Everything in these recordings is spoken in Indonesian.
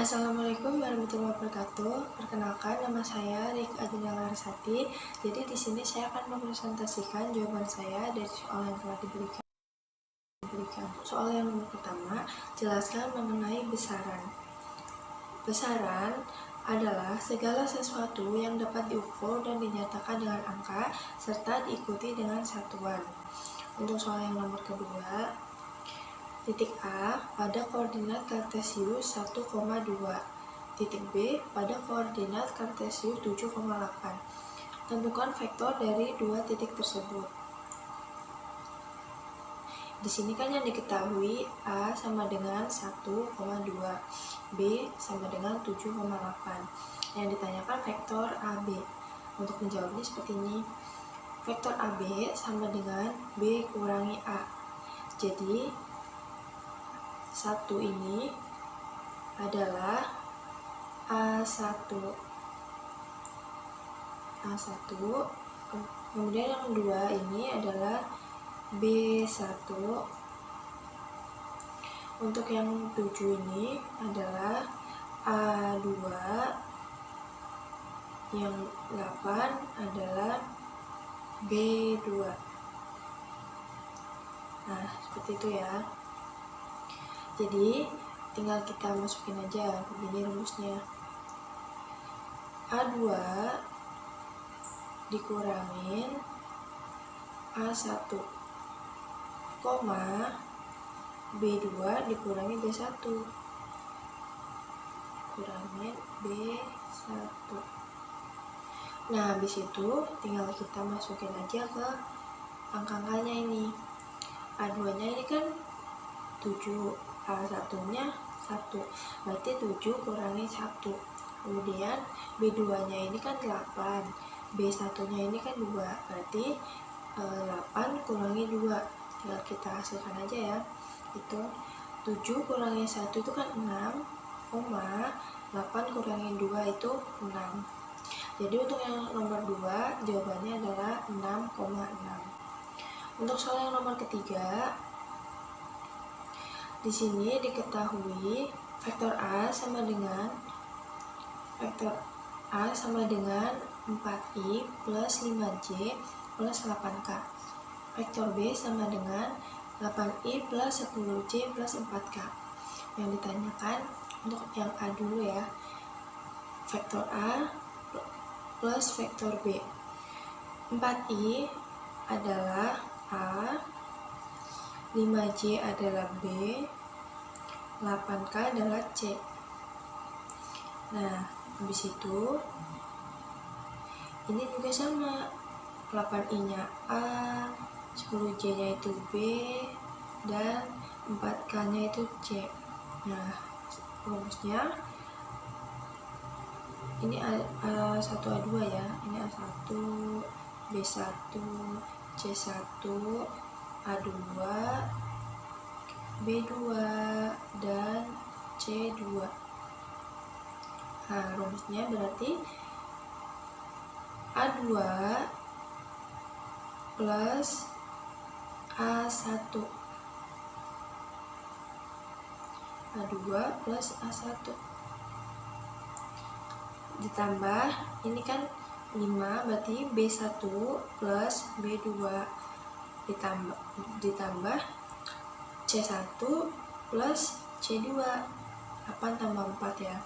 Assalamualaikum warahmatullahi wabarakatuh. Perkenalkan, nama saya Rika Adina Larsati. Jadi di sini saya akan mempresentasikan jawaban saya dari soal yang telah diberikan. Soal yang pertama, jelaskan mengenai besaran. Besaran adalah segala sesuatu yang dapat diukur dan dinyatakan dengan angka serta diikuti dengan satuan. Untuk soal yang nomor kedua, titik A pada koordinat kartesius 1,2, titik B pada koordinat kartesius 7,8. Tentukan vektor dari dua titik tersebut. Di sini kan yang diketahui A sama dengan 1,2, B sama dengan 7,8. Yang ditanyakan vektor AB. Untuk menjawabnya seperti ini. Vektor AB sama dengan B kurangi A. Jadi 1 ini adalah A1, kemudian yang 2 ini adalah B1, untuk yang 7 ini adalah A2, yang 8 adalah B2. Nah, seperti itu ya. Jadi tinggal kita masukin aja begini rumusnya. A2 dikurangin A1, B2 dikurangi B1, kurangin B1. Nah, habis itu tinggal kita masukin aja ke angka-angkanya ini. A2 nya ini kan 7, A1 nya 1, berarti 7 kurangi 1. Kemudian B2 nya ini kan 8, B1 nya ini kan 2, berarti 8 kurangi 2. Tinggal kita hasilkan aja ya. Itu 7 kurangi 1 itu kan 6, 8 kurangi 2 itu 6. Jadi untuk yang nomor 2 jawabannya adalah 6,6. Untuk soal yang nomor ketiga, di sini diketahui vektor A sama dengan 4i plus 5j plus 8k. Vektor B sama dengan 8i plus 10j plus 4k. Yang ditanyakan untuk yang A dulu ya. Vektor A plus vektor B. 4i adalah A, 5j adalah B, 8k adalah C. Nah, habis itu ini juga sama, 8i nya A, 10j nya itu B, dan 4k nya itu C. Nah, rumusnya ini A1 A2 ya, ini A1, B1, C1, A2, B2, dan C2. Nah, rumusnya berarti A2 plus A1, A2 plus A1 ditambah ini kan 5, berarti B1 plus B2 ditambah C1 plus C2, 8 tambah 4 ya.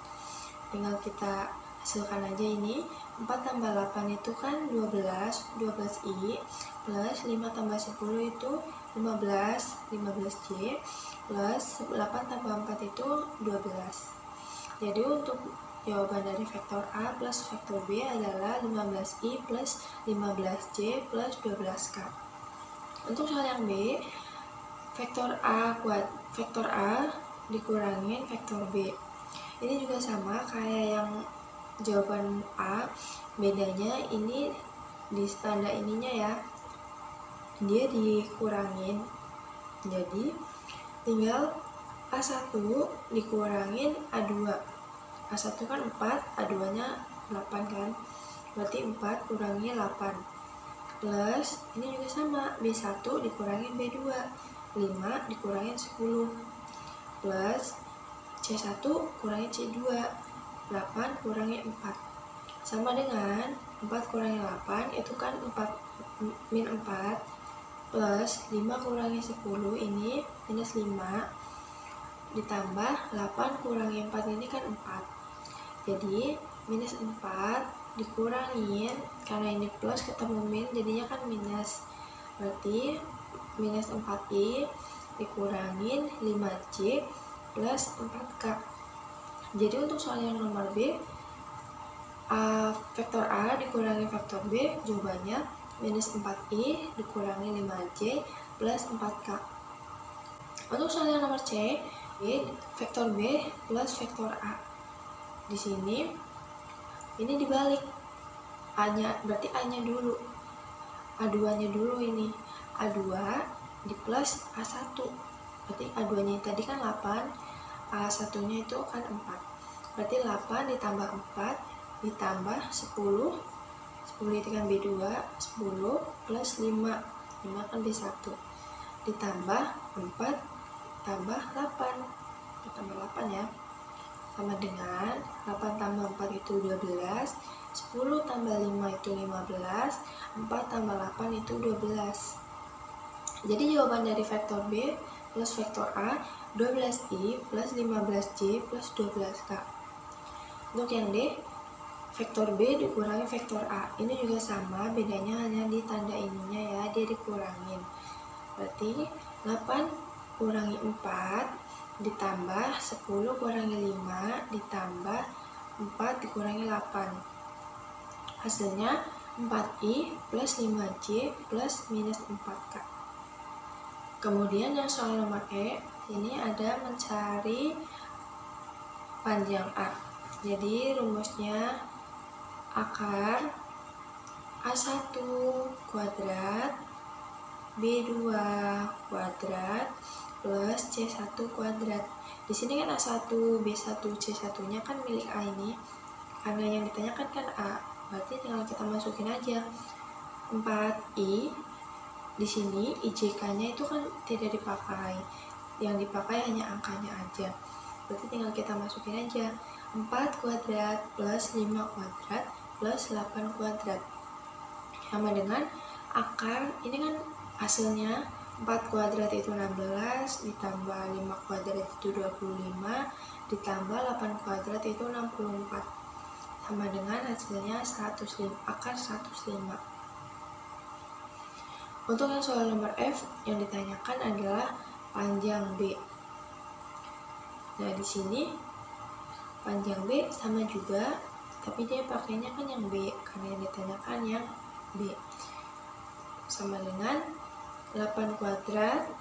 Tinggal kita hasilkan aja ini. 4 tambah 8 itu kan 12i plus 5 tambah 10 itu 15j plus 8 tambah 4 itu 12. Jadi untuk jawaban dari vektor A plus vektor B adalah 15i plus 15j plus 12k. Untuk soal yang B, vektor A dikurangin vektor B. Ini juga sama kayak yang jawaban A, bedanya ini di tanda ininya ya, dia dikurangin. Jadi tinggal A1 dikurangin A2. A1 kan 4, A2 nya 8 kan, berarti 4 kurangi 8 plus ini juga sama, B1 dikurangin B2, 5 dikurangin 10 plus C1 kurangi C2, 8 kurangi 4. Sama dengan 4 kurangi 8 itu kan 4 min 4 plus 5 kurangi 10 ini minus 5 ditambah 8 kurangi 4 ini kan 4. Jadi minus 4 dikurangin, karena ini plus ketemu min jadinya kan minus, berarti minus 4i dikurangin 5c plus 4k. Jadi untuk soal yang nomor B, vektor A dikurangi vektor B, jawabannya minus 4i dikurangi 5j plus 4k. Untuk soal yang nomor C, vektor B plus vektor A. Di sini ini dibalik, A-nya berarti A-nya dulu, A2-nya dulu, ini A2 di plus A1, berarti A2-nya tadi kan 8, A1-nya itu kan 4, berarti 8 ditambah 4 ditambah 10 itu kan B2, 10 plus 5 kan B1, ditambah 4 tambah 8, ditambah 8 ya, sama dengan 8 tambah 4 itu 12, 10 tambah 5 itu 15, 4 tambah 8 itu 12. Jadi jawaban dari vektor B plus vektor A 12i plus 15j plus 12k. Untuk yang D, vektor B dikurangi vektor A. Ini juga sama, bedanya hanya di tanda ininya ya, dia dikurangin. Berarti 8 kurangi 4 ditambah 10 kurangi 5 ditambah 4 dikurangi 8. Hasilnya 4i plus 5j plus minus 4k. Kemudian yang soal nomor E, ini ada mencari panjang A. Jadi rumusnya akar A1 kuadrat B2 kuadrat plus C1 kuadrat. Di sini kan A1, B1, C1-nya kan milik A ini. Karena yang ditanyakan kan A, berarti tinggal kita masukin aja 4i. Di sini IJK-nya itu kan tidak dipakai. Yang dipakai hanya angkanya aja. Berarti tinggal kita masukin aja 4 kuadrat plus 5 kuadrat plus 8 kuadrat. Sama dengan akar, ini kan hasilnya 4 kuadrat itu 16 ditambah 5 kuadrat itu 25 ditambah 8 kuadrat itu 64, sama dengan hasilnya 105, akar 105. Untuk yang soal nomor F, yang ditanyakan adalah panjang B. Nah, di sini panjang B sama juga, tapi dia pakainya kan yang B karena yang ditanyakan yang B. Sama dengan 8 kuadrat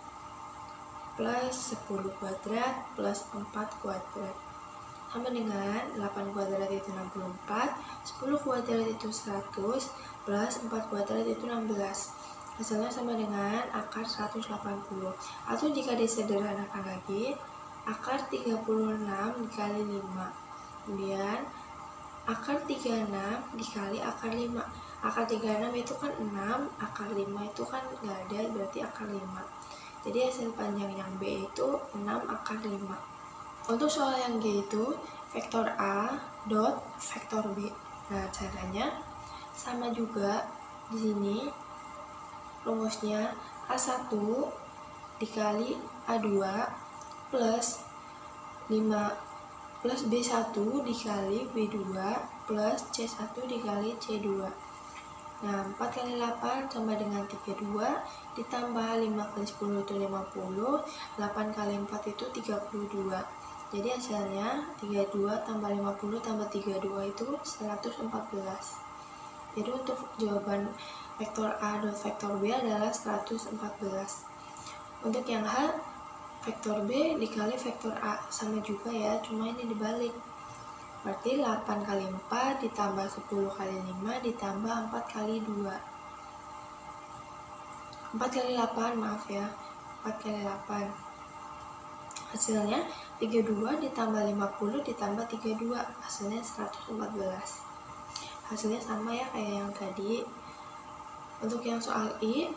plus 10 kuadrat plus 4 kuadrat. Sama dengan 8 kuadrat itu 64, 10 kuadrat itu 100, plus 4 kuadrat itu 16. Hasilnya sama dengan akar 180. Atau jika disederhanakan lagi, akar 36 dikali 5. Kemudian akar 36 dikali akar 5. Akar 36 itu kan 6, akar 5 itu kan nggak ada, berarti akar 5. Jadi hasil panjang yang B itu 6 akar 5. Untuk soal yang G itu vektor A dot vektor B. Nah, caranya sama juga. Di sini rumusnya A1 dikali A2 plus 5 plus B1 dikali B2 plus C1 dikali C2. Nah, 4 kali 8 sama dengan 32, ditambah 5 kali 10 itu 50, 8 kali 4 itu 32. Jadi hasilnya 32 tambah 50 tambah 32 itu 114. Jadi untuk jawaban vektor A dan vektor B adalah 114. Untuk yang H, vektor B dikali vektor A sama juga ya, cuma ini dibalik. Berarti 8 kali 4 ditambah 10 kali 5 ditambah 4 kali 2. 4 kali 8, maaf ya, 4 kali 8. Hasilnya 32 ditambah 50 ditambah 32, hasilnya 114. Hasilnya sama ya kayak yang tadi. Untuk yang soal I,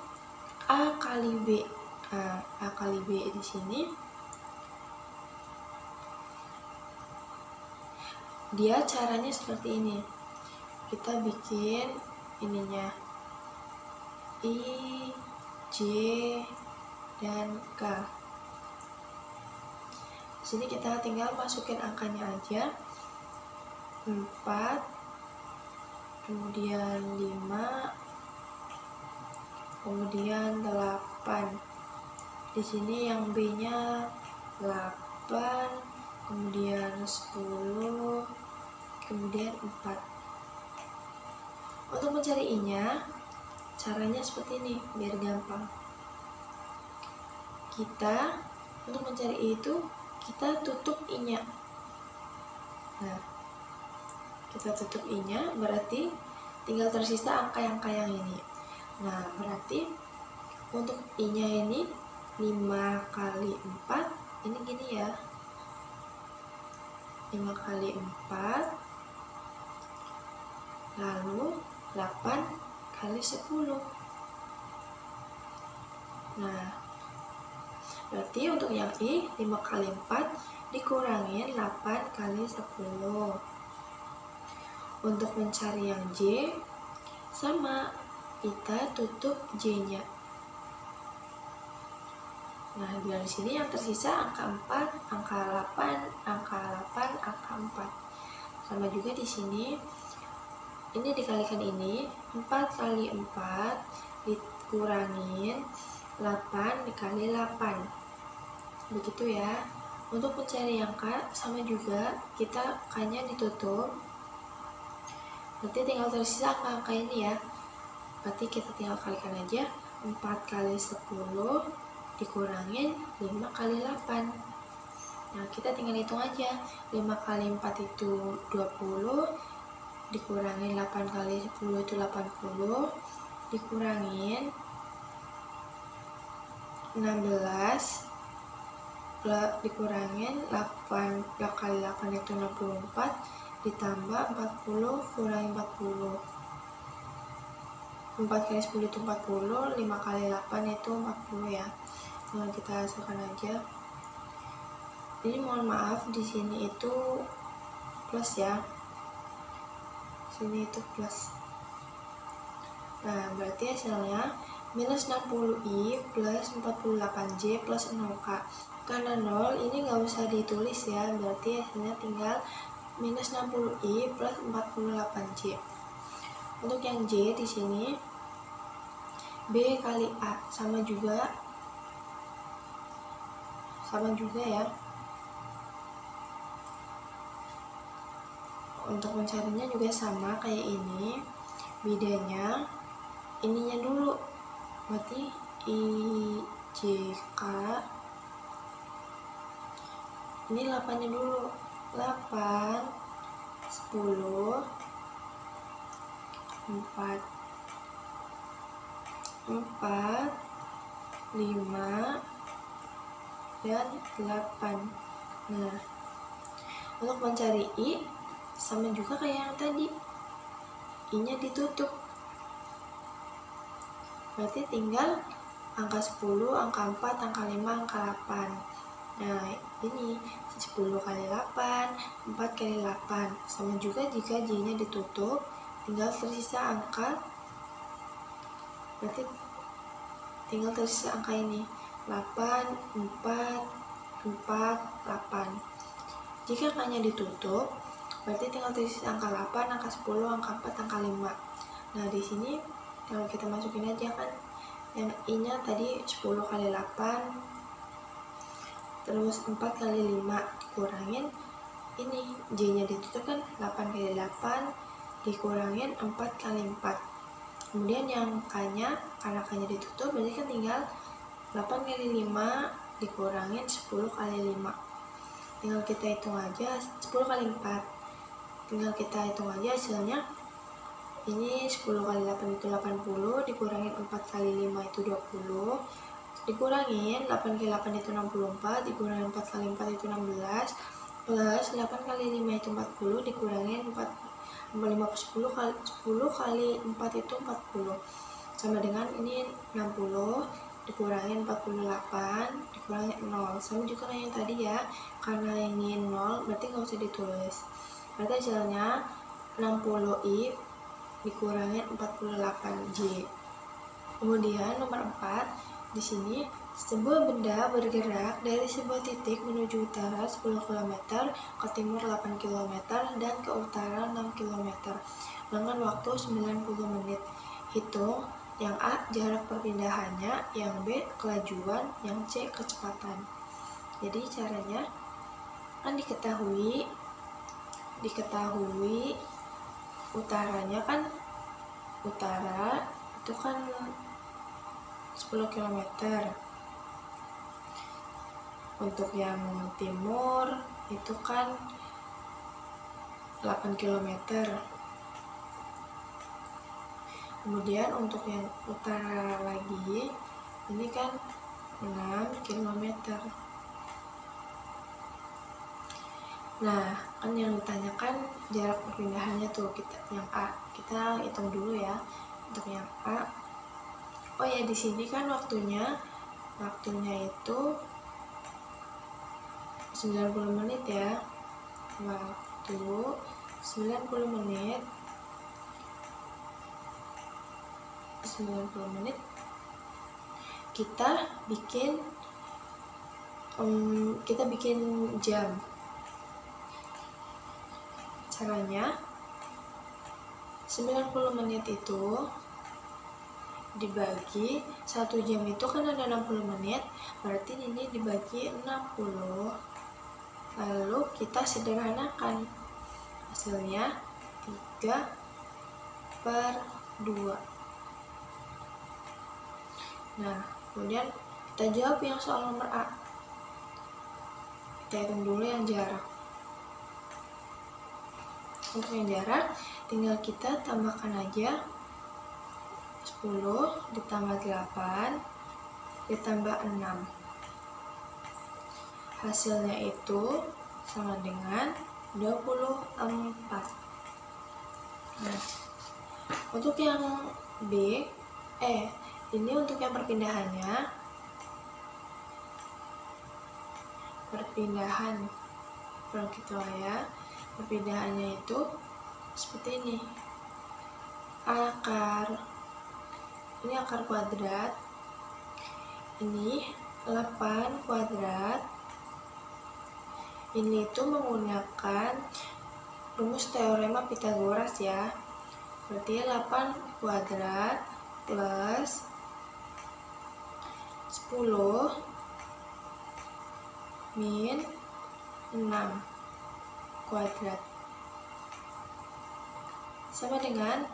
A kali B. Nah, A kali B di sini dia caranya seperti ini. Kita bikin ininya I, J, dan K. Di sini kita tinggal masukin angkanya aja. 4, kemudian 5, kemudian 8. Di sini yang B-nya 8, kemudian 10, kemudian 4. Untuk mencari I-nya, caranya seperti ini, biar gampang. Kita, untuk mencari I itu, kita tutup I-nya. Nah, kita tutup I-nya, berarti tinggal tersisa angka-angka yang ini. Nah, berarti untuk I-nya ini 5 kali 4, ini gini ya. 5 kali 4, lalu 8 kali 10. Nah, berarti untuk yang I, 5 kali 4 dikurangin 8 kali 10. Untuk mencari yang J, sama, kita tutup J-nya. Nah, dari sini yang tersisa angka 4, angka 8, angka 8, angka 4. Sama juga di sini, ini dikalikan ini, 4 kali 4 dikurangin 8 dikali 8. Begitu ya. Untuk mencari yang K, sama juga, kita K-nya ditutup. Berarti tinggal tersisa angka-angka ini ya. Berarti kita tinggal kalikan aja, 4 kali 10 dikurangin 5 kali 8. Nah, kita tinggal hitung aja, 5 kali 4 itu 20, dikurangin 8 kali 10 itu 80, dikurangin 16, dikurangin 8 kali 8 itu 64, ditambah 40 kurangi 40. 4 kali 10 itu 40, 5 kali 8 itu 40 ya. Nah, kita hasilkan aja. Ini mohon maaf, di sini itu plus ya. Sini itu plus. Nah, berarti hasilnya minus 60i plus 48j plus 0k. Karena 0 ini nggak usah ditulis ya, berarti hasilnya tinggal minus 60i plus 48j. Untuk yang J di sini B kali A, sama juga ya. Untuk mencarinya juga sama kayak ini, bedanya ininya dulu, berarti I, J, K, ini 8 nya dulu, 8, 10, 4, 5, dan 8. Nah, untuk mencari I, sama juga kayak yang tadi, I-nya ditutup. Berarti tinggal angka 10, angka 4, angka 5, angka 8. Nah, ini 10 kali 8, 4 kali 8. Sama juga jika J-nya ditutup, tinggal tersisa angka, berarti tinggal tersisa angka ini, 8, 4, 4, 8. Jika K-nya ditutup, berarti tinggal tersisa angka 8, angka 10, angka 4, angka 5. Nah, di sini kalau kita masukin aja kan, yang I-nya tadi 10 kali 8, terus 4 kali 5 dikurangin, ini J-nya ditutup kan, 8 kali 8 dikurangin 4 kali 4. Kemudian yang K-nya, karena K-nya ditutup, berarti kan tinggal 8 kali 5 dikurangin 10 kali 5. Tinggal kita hitung aja, 10 kali 4. Tinggal kita hitung aja hasilnya. Ini 10 kali 8 itu 80, dikurangin 4 kali 5 itu 20, dikurangin 8 kali 8 itu 64, dikurangin 4 kali 4 itu 16, plus 8 kali 5 itu 40, dikurangin 10 kali 4 itu 40, sama dengan ini 60, dikurangin 48, dikurangin 0, sama juga kayak yang tadi ya, karena ini 0 berarti nggak usah ditulis. Berarti hasilnya 60I dikurangi 48J. Kemudian nomor 4, di sini sebuah benda bergerak dari sebuah titik menuju utara 10 km, ke timur 8 km, dan ke utara 6 km dengan waktu 90 menit. Hitung yang A jarak perpindahannya, yang B kelajuan, yang C kecepatan. Jadi caranya kan diketahui utaranya kan, utara itu kan 10 km. Untuk yang timur itu kan 8 km. Kemudian untuk yang utara lagi ini kan 6 km. Nah, kan yang ditanyakan jarak perpindahannya tuh, yang A. Kita hitung dulu ya. Untuk yang A. Oh ya, di sini kan waktunya itu 90 menit ya. Waktu 90 menit. Kita bikin jam. Caranya 90 menit itu dibagi 1 jam itu kan ada 60 menit, berarti ini dibagi 60. Lalu kita sederhanakan, hasilnya 3/2. Nah, kemudian kita jawab yang soal nomor A. Kita hitung dulu yang jarak. Untuk yang jarak tinggal kita tambahkan aja 10 ditambah 8 ditambah 6. Hasilnya itu sama dengan 24. Nah, untuk yang B, ini untuk yang perpindahan gitu ya. Perpindahannya itu seperti ini. Ini akar kuadrat. Ini 8 kuadrat. Ini itu menggunakan rumus teorema Pythagoras ya. Berarti 8 kuadrat plus 10 min 6 kuadrat sama dengan,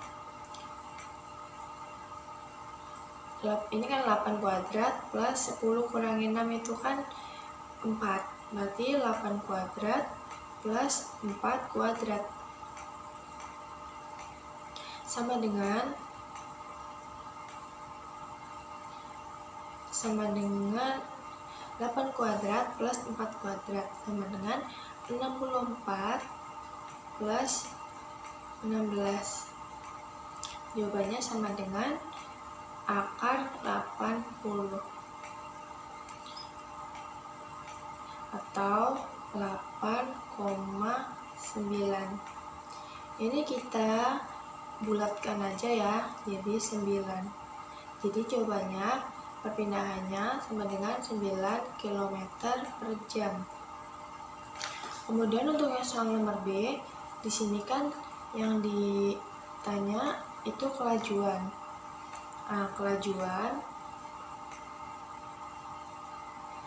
ini kan 8 kuadrat plus 10 kurangi 6 itu kan 4, berarti 8 kuadrat plus 4 kuadrat sama dengan 8 kuadrat plus 4 kuadrat sama dengan 64 plus 16. Jawabannya sama dengan akar 80 atau 8,9. Ini kita bulatkan aja ya, jadi 9. Jadi jawabannya perpindahannya sama dengan 9 km per jam. Kemudian untuk yang soal nomor B, di sini kan yang ditanya itu kelajuan. Kelajuan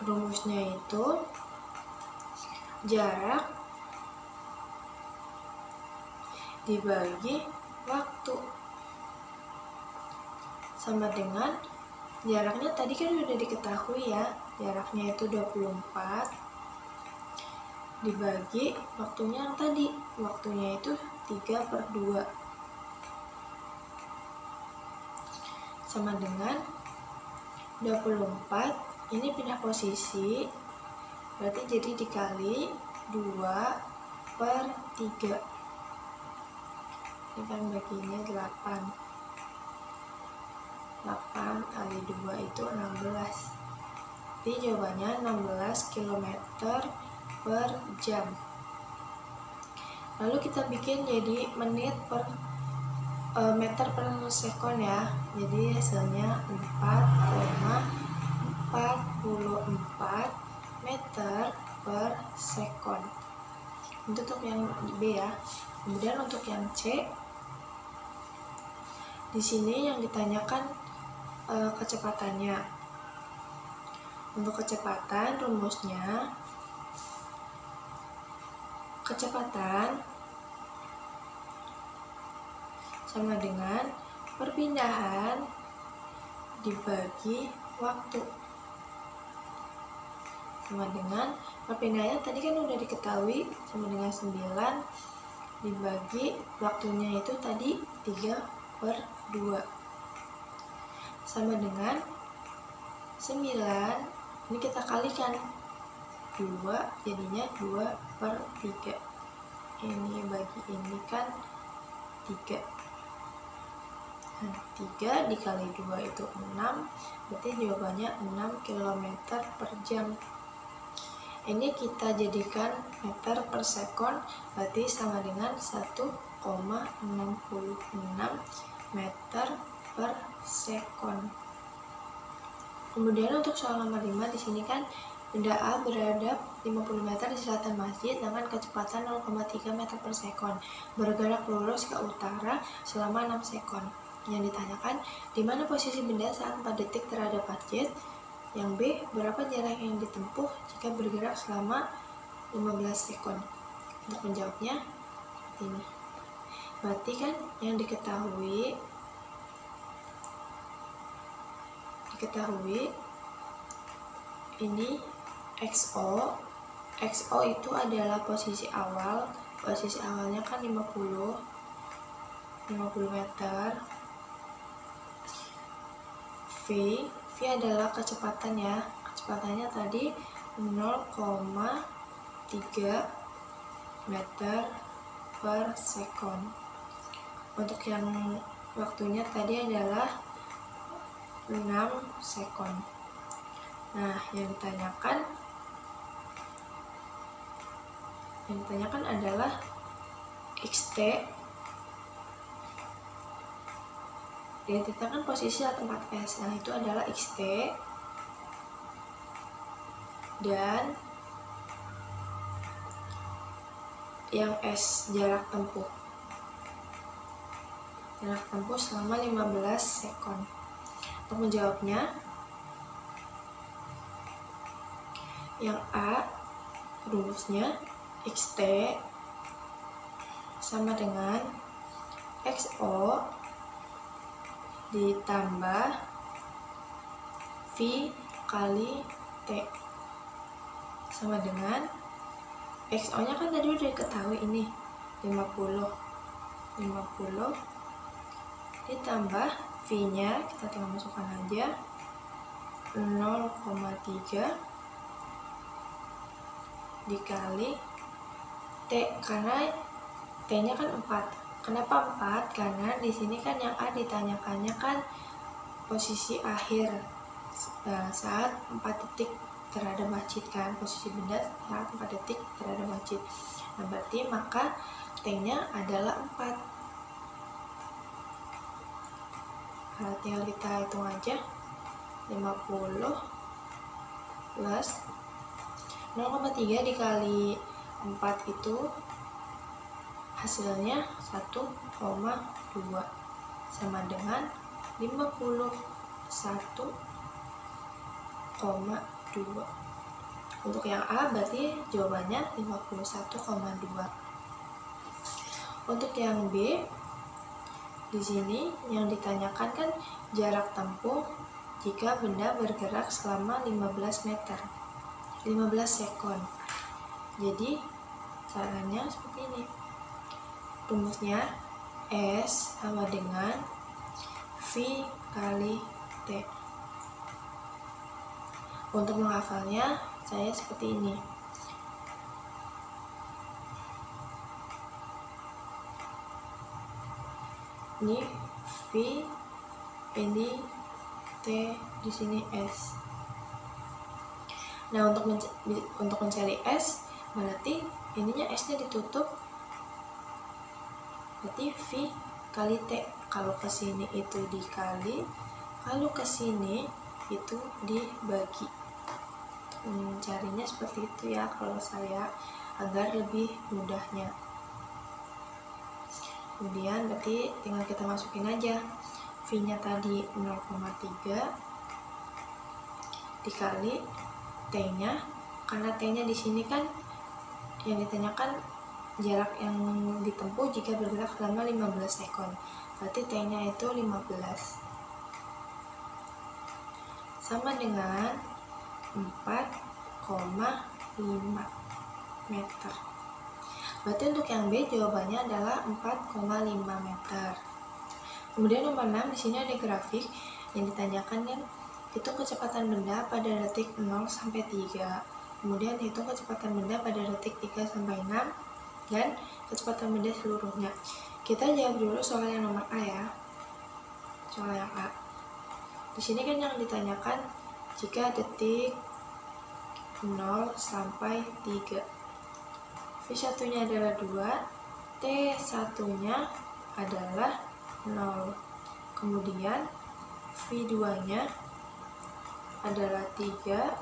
rumusnya itu jarak dibagi waktu sama dengan jaraknya tadi kan sudah diketahui ya, jaraknya itu 24 dibagi waktunya yang tadi, waktunya itu 3/2 sama dengan 24. Ini pindah posisi, berarti jadi dikali 2/3. Ini kan baginya 8 kali 2 itu 16. Jadi jawabannya 16 km per jam. Lalu kita bikin jadi meter per sekon ya. Jadi hasilnya 4,44 meter per sekon. Itu untuk yang B ya. Kemudian untuk yang C, di sini yang ditanyakan kecepatannya. Untuk kecepatan, rumusnya kecepatan sama dengan perpindahan dibagi waktu. Sama dengan perpindahannya tadi kan udah diketahui, sama dengan 9 dibagi waktunya itu tadi 3/2. Sama dengan 9, ini kita kalikan 2, jadinya 2/3. Ini bagi ini kan 3. Nah, 3 dikali 2 itu 6, berarti jawabannya 6 km per jam. Ini kita jadikan meter per sekon, berarti sama dengan 1,66 meter per sekon. Kemudian untuk soal nomor 5, di sini kan benda A berada 50 meter di selatan masjid dengan kecepatan 0,3 meter per sekon, bergerak lurus ke utara selama 6 sekon. Yang ditanyakan, di mana posisi benda saat 4 detik terhadap masjid? Yang B, berapa jarak yang ditempuh jika bergerak selama 15 sekon? Untuk menjawabnya, ini. Berarti kan yang diketahui ini XO itu adalah posisi awalnya kan 50 meter. V adalah kecepatan ya, kecepatannya tadi 0,3 meter per sekon. Untuk yang waktunya tadi adalah 6 sekon. Nah, yang ditanyakan adalah XT. Ditanyakan posisi atau tempat S. Nah, itu adalah XT. Dan yang S, jarak tempuh selama 15 sekon. Untuk menjawabnya, yang A, rumusnya XT sama dengan XO ditambah V kali T sama dengan XO nya kan tadi udah diketahui ini 50 ditambah V nya kita tinggal masukkan aja 0,3 dikali T, karena T nya kan 4. Kenapa 4? Karena di sini kan yang A ditanyakannya kan posisi akhir saat 4 detik terhadap masjid kan, posisi benda saat 4 detik terhadap masjid. Nah, berarti maka T-nya adalah 4. Nah, tinggal kita hitung aja. 50 plus 0,3 dikali 4 itu hasilnya 1,2 sama dengan 51,2. Untuk yang A berarti jawabannya 51,2. Untuk yang B, di sini yang ditanyakan kan jarak tempuh jika benda bergerak selama 15 sekon. Jadi caranya seperti ini. Rumusnya S sama dengan V kali T. Untuk menghafalnya saya seperti ini. Ini V, ini T, di sini S. Nah, untuk mencari S berarti ininya S-nya ditutup berarti V kali T. Kalau ke sini itu dikali, kalau ke sini itu dibagi. Carinya seperti itu ya kalau saya, agar lebih mudahnya. Kemudian berarti tinggal kita masukin aja V-nya tadi 0,3 dikali T-nya, karena T-nya di sini kan yang ditanyakan jarak yang ditempuh jika bergerak selama 15 sekon. Berarti T-nya itu 15. Sama dengan 4,5 meter. Berarti untuk yang B jawabannya adalah 4,5 meter. Kemudian nomor 6, di sini ada grafik yang ditanyakan kan hitung kecepatan benda pada detik 0 sampai 3. Kemudian hitung kecepatan benda pada detik 3 sampai 6 dan kecepatan benda seluruhnya. Kita jawab dulu soal yang nomor A ya. Soal yang A. Di sini kan yang ditanyakan jika detik 0 sampai 3. V1-nya adalah 2, T1-nya adalah 0. Kemudian V2-nya adalah 3,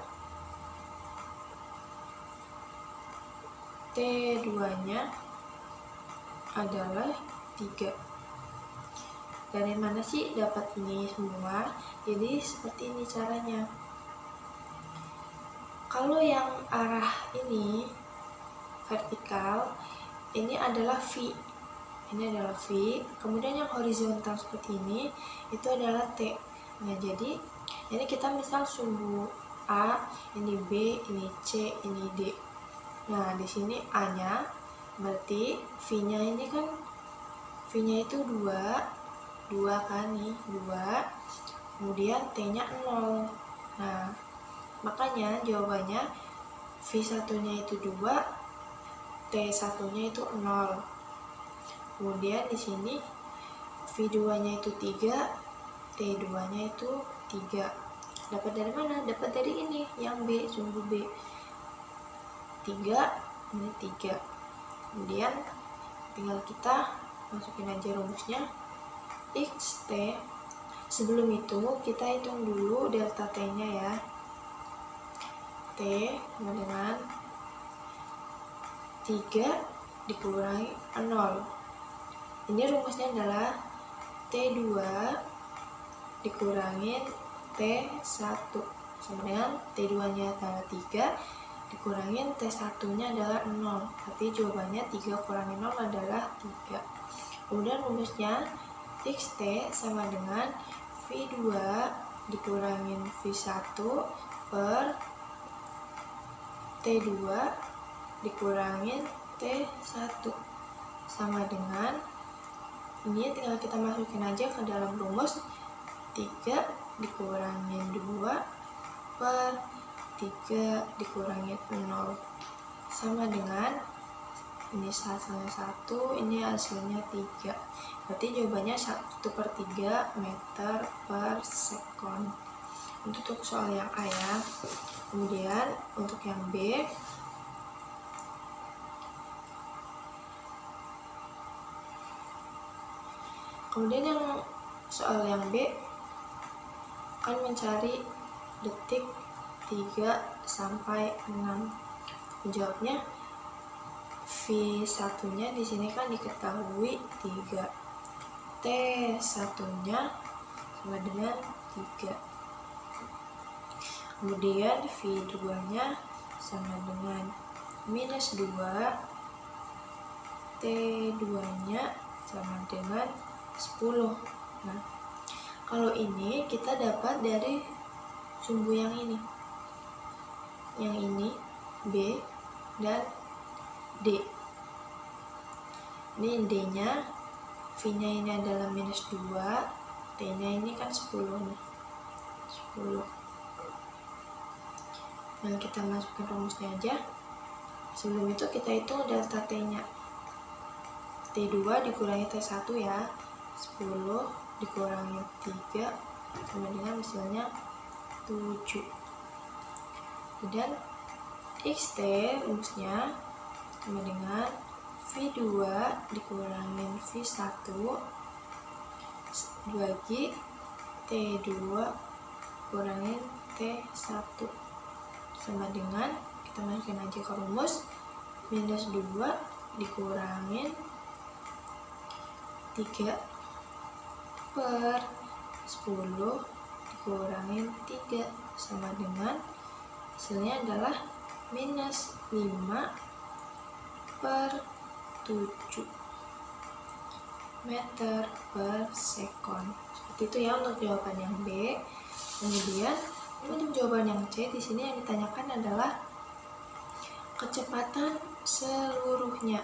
T2-nya adalah 3. Dari mana sih dapat ini semua? Jadi seperti ini caranya. Kalau yang arah ini vertikal, ini adalah V. Ini adalah V. Kemudian yang horizontal seperti ini itu adalah T. Nah, jadi ini kita misal sumbu A, ini B, ini C, ini D. Nah, di sini A-nya berarti V-nya ini kan V-nya itu 2 kan nih, 2. Kemudian T-nya 0. Nah, makanya jawabannya V1-nya itu 2, T1-nya itu 0. Kemudian di sini V2-nya itu 3, T2-nya itu 3. Dapat dari mana? Dapat dari ini, yang B, sumbu B. 3, ini 3. Kemudian tinggal kita masukin aja rumusnya. XT, sebelum itu kita hitung dulu delta T-nya ya. T sama dengan 3 dikurangi 0. Ini rumusnya adalah T2 dikurangin T1 sama dengan T2-nya adalah 3 dikurangin T1-nya adalah 0. Berarti jawabannya 3 kurangi 0 adalah 3. Kemudian rumusnya XT sama dengan V2 dikurangin V1 per T2 dikurangin T1 sama dengan, ini tinggal kita masukin aja ke dalam rumus, 3 dikurangin 2 per 3 dikurangin 0 sama dengan, ini hasilnya 1, ini hasilnya 3. Berarti jawabannya 1/3 meter per sekon. Untuk soal yang A ya. Kemudian untuk yang B, kemudian yang soal yang B akan mencari detik 3 sampai 6. Jawabnya V1-nya di sini kan diketahui 3. T1-nya sama dengan 3. Kemudian V2-nya sama dengan minus 2. T2-nya sama dengan 10. Nah, kalau ini kita dapat dari sumbu yang ini. Yang ini B dan D. Ini D-nya, V-nya ini adalah minus 2, T-nya ini kan 10 nih. 10. Nah, kita masukkan rumusnya aja. Sebelum itu kita hitung delta T-nya. T2 dikurangi T1 ya. 10 dikurangi 3 sama dengan hasilnya 7. Dan XT rumusnya sama dengan V2 dikurangin V1 dibagi T2 kurangin T1 sama dengan, kita masukin aja ke rumus, minus 2 dikurangin 3 per 10 dikurangin 3 sama dengan, hasilnya adalah minus 5 per 7 meter per sekon. Seperti itu ya untuk jawaban yang B. Kemudian untuk jawaban yang C, di sini yang ditanyakan adalah kecepatan seluruhnya.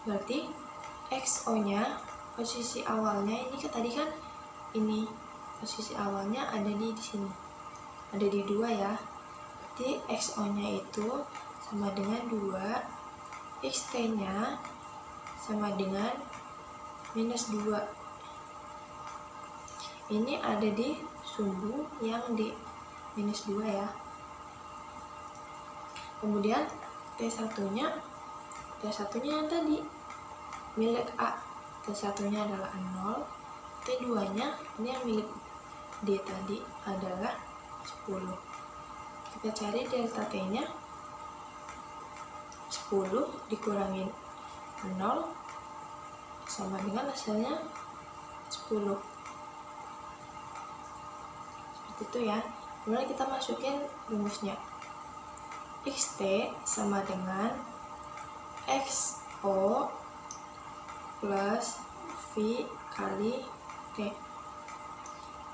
Berarti XO-nya, posisi awalnya ini tadi kan ini posisi awalnya ada di sini. Ada di 2 ya. Berarti XO-nya itu sama dengan 2, XT-nya sama dengan minus 2. Ini ada di sumbu yang di minus 2 ya. Kemudian T1-nya yang tadi milik A, T1-nya adalah 0, T2-nya ini yang milik D tadi adalah 10. Kita cari delta T-nya, 10 dikurangin 0 sama dengan hasilnya 10. Seperti itu ya. Kemudian kita masukin rumusnya. XT sama dengan XO plus V kali T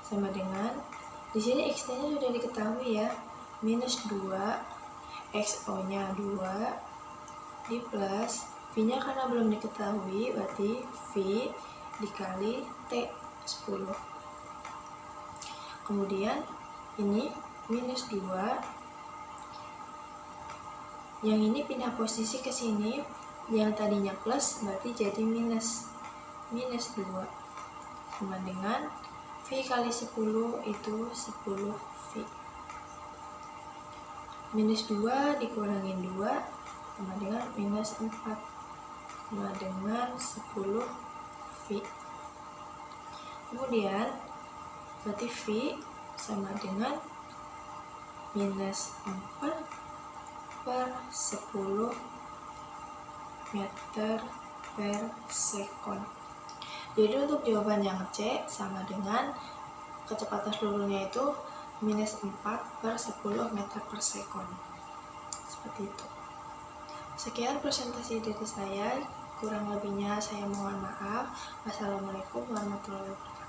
sama dengan, di sini XT-nya sudah diketahui ya, minus 2, XO-nya 2 di plus V-nya karena belum diketahui, berarti V dikali T 10. Kemudian ini minus 2, yang ini pindah posisi ke sini, yang tadinya plus berarti jadi minus 2 sama dengan V kali 10 itu 10 V. Minus 2 dikurangin 2 sama dengan minus 4 sama dengan 10 V. Kemudian berarti V sama dengan minus 4 per 10 meter per sekon. Jadi untuk jawaban yang C sama dengan kecepatan seluruhnya itu minus 4 per 10 meter per sekon. Seperti itu. Sekian presentasi dari saya, kurang lebihnya saya mohon maaf. Wassalamualaikum warahmatullahi wabarakatuh.